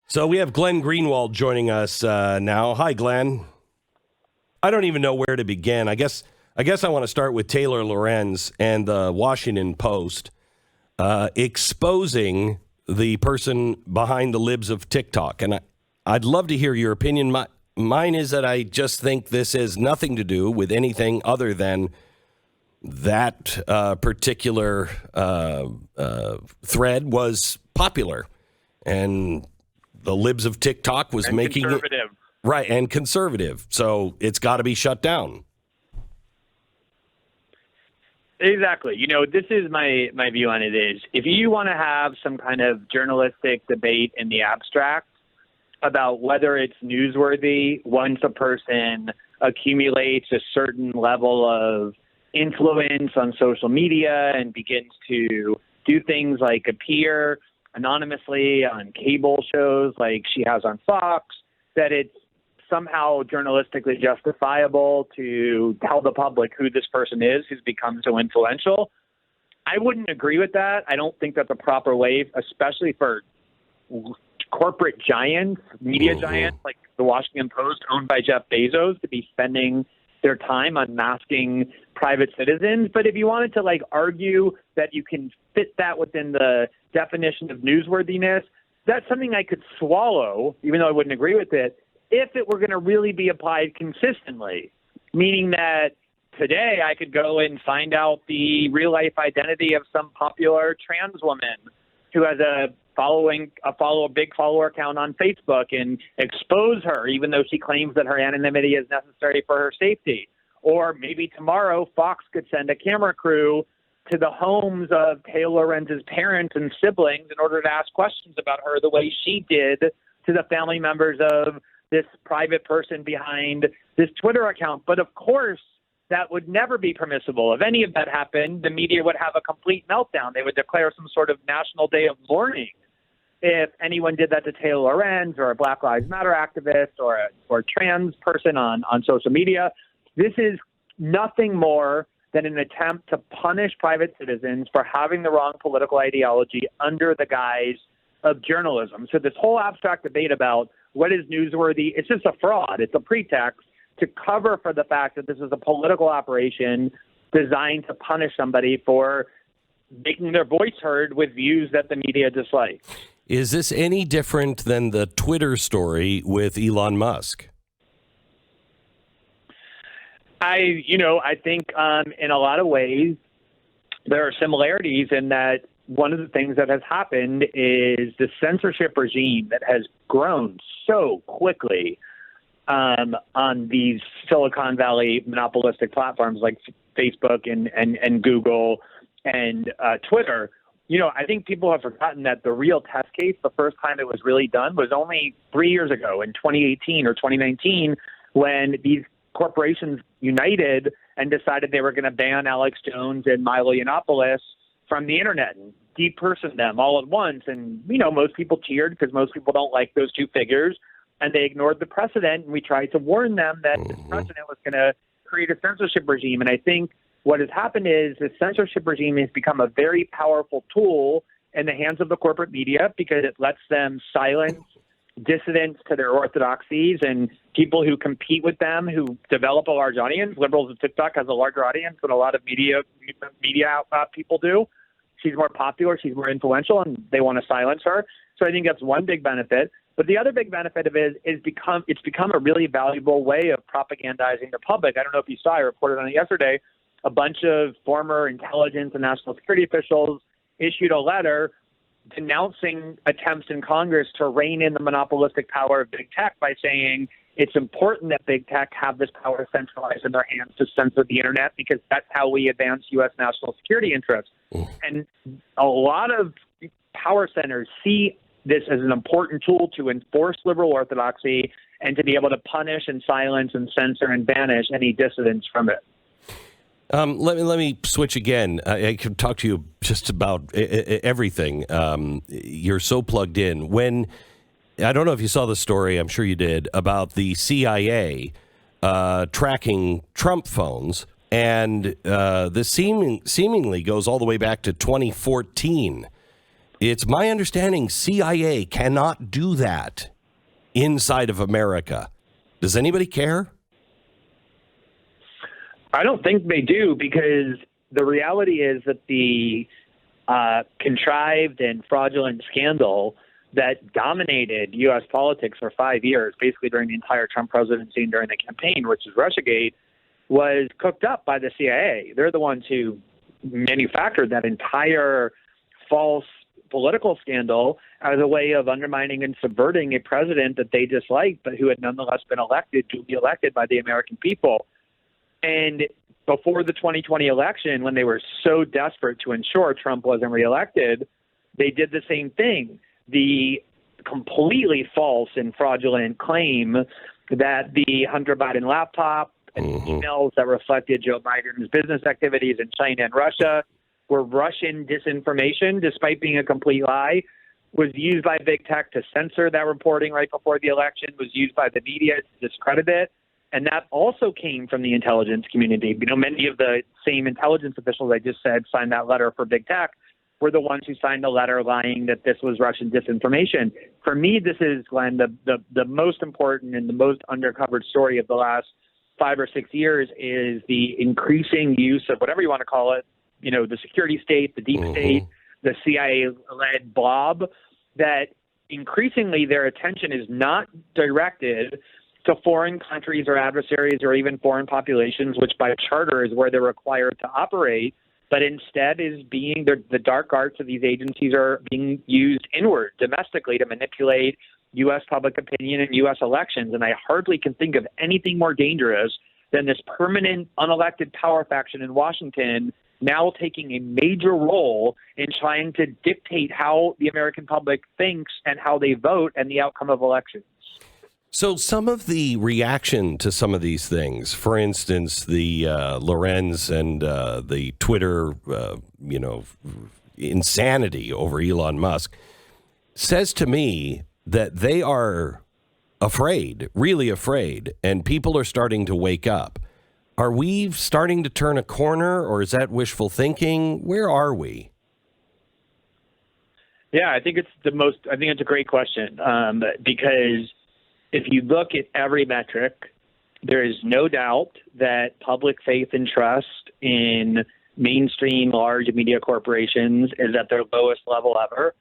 So we have Glenn Greenwald joining us now. Hi, Glenn. I don't even know where to begin. I guess I want to start with Taylor Lorenz and the Washington Post exposing the person behind the libs of TikTok. And I'd love to hear your opinion. Mine is that I just think this has nothing to do with anything other than that particular thread was popular. And the libs of TikTok was making conservative. It right, and conservative. So it's got to be shut down. Exactly. This is my view on it is if you want to have some kind of journalistic debate in the abstract about whether it's newsworthy once a person accumulates a certain level of influence on social media and begins to do things like appear anonymously on cable shows like she has on Fox, that it's somehow journalistically justifiable to tell the public who this person is who's become so influential. I wouldn't agree with that. I don't think that's a proper way, especially for corporate giants, media giants like the Washington Post owned by Jeff Bezos, to be spending their time unmasking private citizens. But if you wanted to argue that you can fit that within the definition of newsworthiness, that's something I could swallow, even though I wouldn't agree with it, if it were going to really be applied consistently, meaning that today I could go and find out the real life identity of some popular trans woman who has a big follower count on Facebook and expose her, even though she claims that her anonymity is necessary for her safety. Or maybe tomorrow Fox could send a camera crew to the homes of Taylor Lorenz's parents and siblings in order to ask questions about her the way she did to the family members of this private person behind this Twitter account. But of course, that would never be permissible. If any of that happened, the media would have a complete meltdown. They would declare some sort of national day of mourning if anyone did that to Taylor Lorenz or a Black Lives Matter activist or a trans person on social media. This is nothing more than an attempt to punish private citizens for having the wrong political ideology under the guise of journalism. So this whole abstract debate about what is newsworthy, it's just a fraud. It's a pretext to cover for the fact that this is a political operation designed to punish somebody for making their voice heard with views that the media dislike. Is this any different than the Twitter story with Elon Musk? I think in a lot of ways there are similarities in that one of the things that has happened is the censorship regime that has grown so quickly on these Silicon Valley monopolistic platforms like Facebook and Google and Twitter. I think people have forgotten that the real test case, the first time it was really done, was only 3 years ago in 2018 or 2019, when these corporations united and decided they were going to ban Alex Jones and Milo Yiannopoulos from the internet and deperson them all at once. And, most people cheered because most people don't like those two figures, and they ignored the precedent. And we tried to warn them that this precedent was going to create a censorship regime. And I think what has happened is the censorship regime has become a very powerful tool in the hands of the corporate media because it lets them silence dissidents to their orthodoxies and people who compete with them, who develop a large audience. Liberals of TikTok has a larger audience than a lot of media people do. She's more popular, she's more influential, and they want to silence her. So I think that's one big benefit. But the other big benefit of it is it's become a really valuable way of propagandizing the public. I don't know if you saw, I reported on it yesterday, a bunch of former intelligence and national security officials issued a letter denouncing attempts in Congress to rein in the monopolistic power of big tech by saying it's important that big tech have this power centralized in their hands to censor the internet because that's how we advance U.S. national security interests. And a lot of power centers see this as an important tool to enforce liberal orthodoxy and to be able to punish and silence and censor and banish any dissidents from it. Let me switch again. I could talk to you just about everything. You're so plugged in. I don't know if you saw the story, I'm sure you did, about the CIA tracking Trump phones, and this seemingly goes all the way back to 2014. It's my understanding CIA cannot do that inside of America. Does anybody care? I don't think they do, because the reality is that the contrived and fraudulent scandal that dominated U.S. politics for 5 years, basically during the entire Trump presidency and during the campaign, which is Russiagate, was cooked up by the CIA. They're the ones who manufactured that entire false political scandal as a way of undermining and subverting a president that they disliked, but who had nonetheless been elected to be elected by the American people. And before the 2020 election, when they were so desperate to ensure Trump wasn't reelected, they did the same thing. The completely false and fraudulent claim that the Hunter Biden laptop and emails that reflected Joe Biden's business activities in China and Russia were Russian disinformation, despite being a complete lie, was used by big tech to censor that reporting right before the election, was used by the media to discredit it. And that also came from the intelligence community. You know, many of the same intelligence officials I just said signed that letter for big tech were the ones who signed the letter lying that this was Russian disinformation. For me, this is, Glenn, the most important and the most undercovered story of the last 5 or 6 years is the increasing use of whatever you want to call it, you know, the security state, the deep state, the CIA-led blob, that increasingly their attention is not directed to foreign countries or adversaries or even foreign populations, which by charter is where they're required to operate, but instead is being the dark arts of these agencies are being used inward domestically to manipulate U.S. public opinion and U.S. elections. And I hardly can think of anything more dangerous than this permanent unelected power faction in Washington now taking a major role in trying to dictate how the American public thinks and how they vote and the outcome of elections. So some of the reaction to some of these things, for instance, the Lorenz and the Twitter, insanity over Elon Musk, says to me that they are afraid, really afraid, and people are starting to wake up. Are we starting to turn a corner, or is that wishful thinking? Where are we? Yeah, I think it's a great question, because if you look at every metric, there is no doubt that public faith and trust in mainstream large media corporations is at their lowest level ever.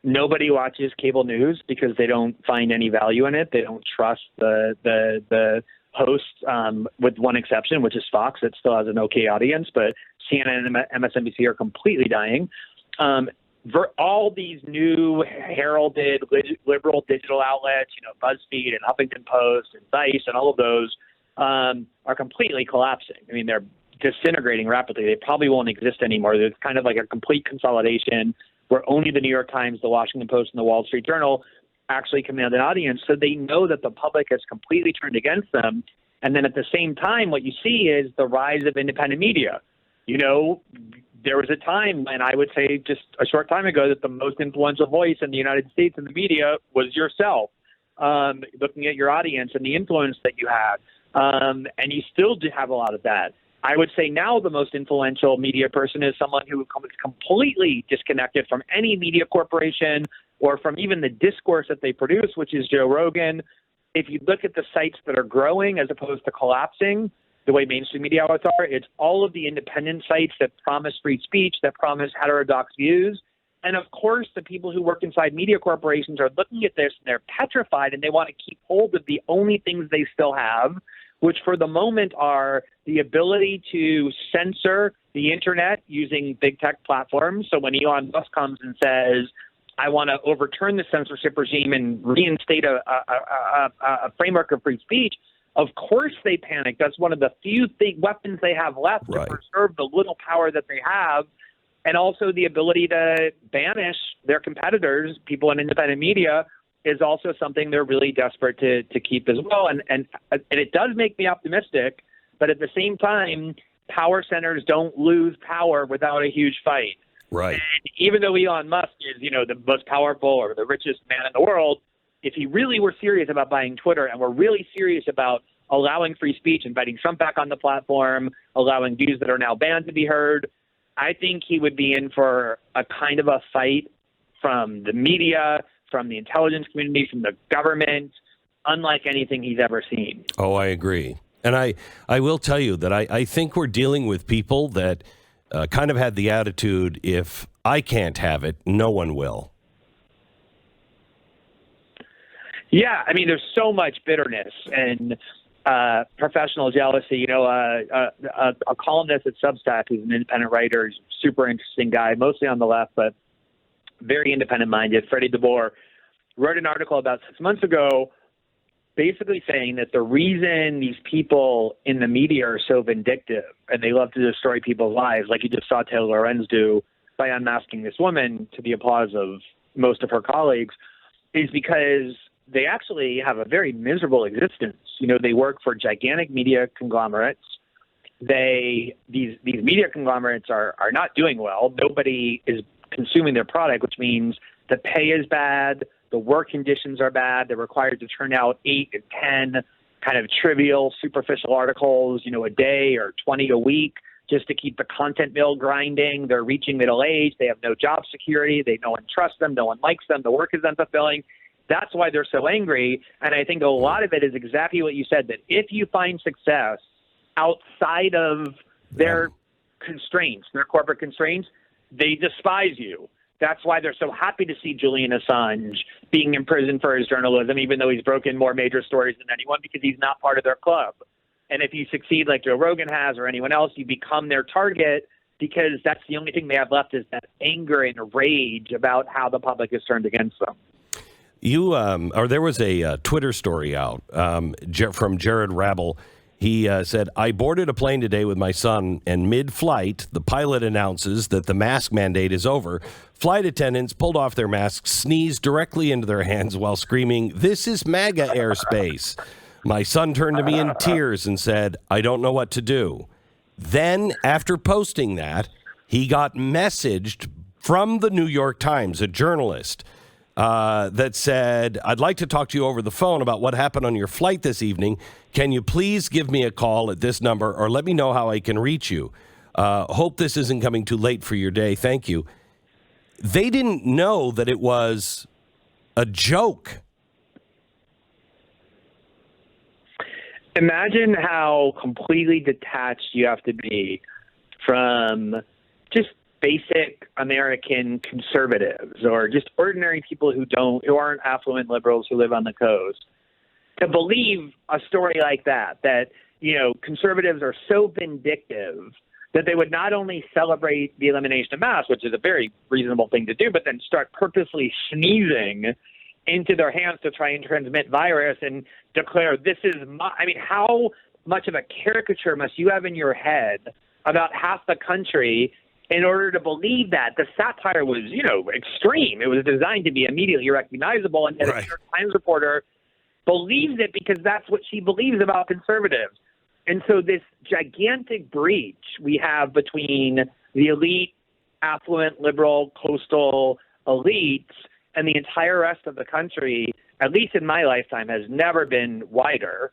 Nobody watches cable news because they don't find any value in it. They don't trust the hosts, with one exception, which is Fox. That still has an okay audience, but CNN and MSNBC are completely dying. All these new heralded liberal digital outlets, BuzzFeed and Huffington Post and Vice and all of those are completely collapsing. I mean, they're disintegrating rapidly. They probably won't exist anymore. There's kind of like a complete consolidation where only the New York Times, the Washington Post, and the Wall Street Journal actually command an audience. So they know that the public has completely turned against them. And then at the same time, what you see is the rise of independent media. There was a time, and I would say just a short time ago, that the most influential voice in the United States in the media was yourself, looking at your audience and the influence that you had. And you still do have a lot of that. I would say now the most influential media person is someone who is completely disconnected from any media corporation or from even the discourse that they produce, which is Joe Rogan. If you look at the sites that are growing as opposed to collapsing, the way mainstream media outlets are, it's all of the independent sites that promise free speech, that promise heterodox views. And of course, the people who work inside media corporations are looking at this and they're petrified and they want to keep hold of the only things they still have, which for the moment are the ability to censor the internet using big tech platforms. So when Elon Musk comes and says, I want to overturn the censorship regime and reinstate a framework of free speech, of course they panic. That's one of the few weapons they have left to preserve the little power that they have, and also the ability to banish their competitors, people in independent media, is also something they're really desperate to keep as well. And it does make me optimistic, but at the same time, power centers don't lose power without a huge fight. Right. And even though Elon Musk is, the most powerful or the richest man in the world, if he really were serious about buying Twitter and were really serious about allowing free speech, inviting Trump back on the platform, allowing views that are now banned to be heard, I think he would be in for a kind of a fight from the media, from the intelligence community, from the government, unlike anything he's ever seen. Oh, I agree. And I will tell you that I think we're dealing with people that kind of had the attitude, if I can't have it, no one will. Yeah, I mean, there's so much bitterness and professional jealousy. You know, a columnist at Substack who's an independent writer, he's a super interesting guy, mostly on the left, but very independent-minded, Freddie DeBoer, wrote an article about 6 months ago basically saying that the reason these people in the media are so vindictive and they love to destroy people's lives, like you just saw Taylor Lorenz do by unmasking this woman to the applause of most of her colleagues, is because they actually have a very miserable existence. You know, they work for gigantic media conglomerates. These media conglomerates are not doing well. Nobody is consuming their product, which means the pay is bad, the work conditions are bad. They're required to turn out 8 to 10 kind of trivial, superficial articles, you know, a day or 20 a week just to keep the content mill grinding. They're reaching middle age. They have no job security. No one trusts them. No one likes them. The work is unfulfilling. That's why they're so angry. And I think a lot of it is exactly what you said, that if you find success outside of their constraints, their corporate constraints, they despise you. That's why they're so happy to see Julian Assange being imprisoned for his journalism, even though he's broken more major stories than anyone, because he's not part of their club. And if you succeed like Joe Rogan has or anyone else, you become their target, because that's the only thing they have left is that anger and rage about how the public is turned against them. There was a Twitter story out from Jared Rabel. He said, I boarded a plane today with my son, and mid-flight, the pilot announces that the mask mandate is over. Flight attendants pulled off their masks, sneezed directly into their hands while screaming, "This is MAGA airspace." My son turned to me in tears and said, I don't know what to do. Then, after posting that, he got messaged from the New York Times, a journalist, that said, I'd like to talk to you over the phone about what happened on your flight this evening. Can you please give me a call at this number or let me know how I can reach you? Hope this isn't coming too late for your day. Thank you. They didn't know that it was a joke. Imagine how completely detached you have to be from just basic American conservatives or just ordinary people who aren't affluent liberals who live on the coast to believe a story like that, you know, conservatives are so vindictive that they would not only celebrate the elimination of masks, which is a very reasonable thing to do, but then start purposely sneezing into their hands to try and transmit virus and declare this is I mean, how much of a caricature must you have in your head about half the country in order to believe that? The satire was, you know, extreme. It was designed to be immediately recognizable, and yet a New York Times reporter believes it because that's what she believes about conservatives. And so this gigantic breach we have between the elite, affluent, liberal, coastal elites and the entire rest of the country, at least in my lifetime, has never been wider.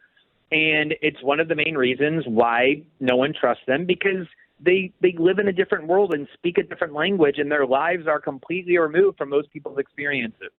And it's one of the main reasons why no one trusts them, because they live in a different world and speak a different language, and their lives are completely removed from most people's experiences.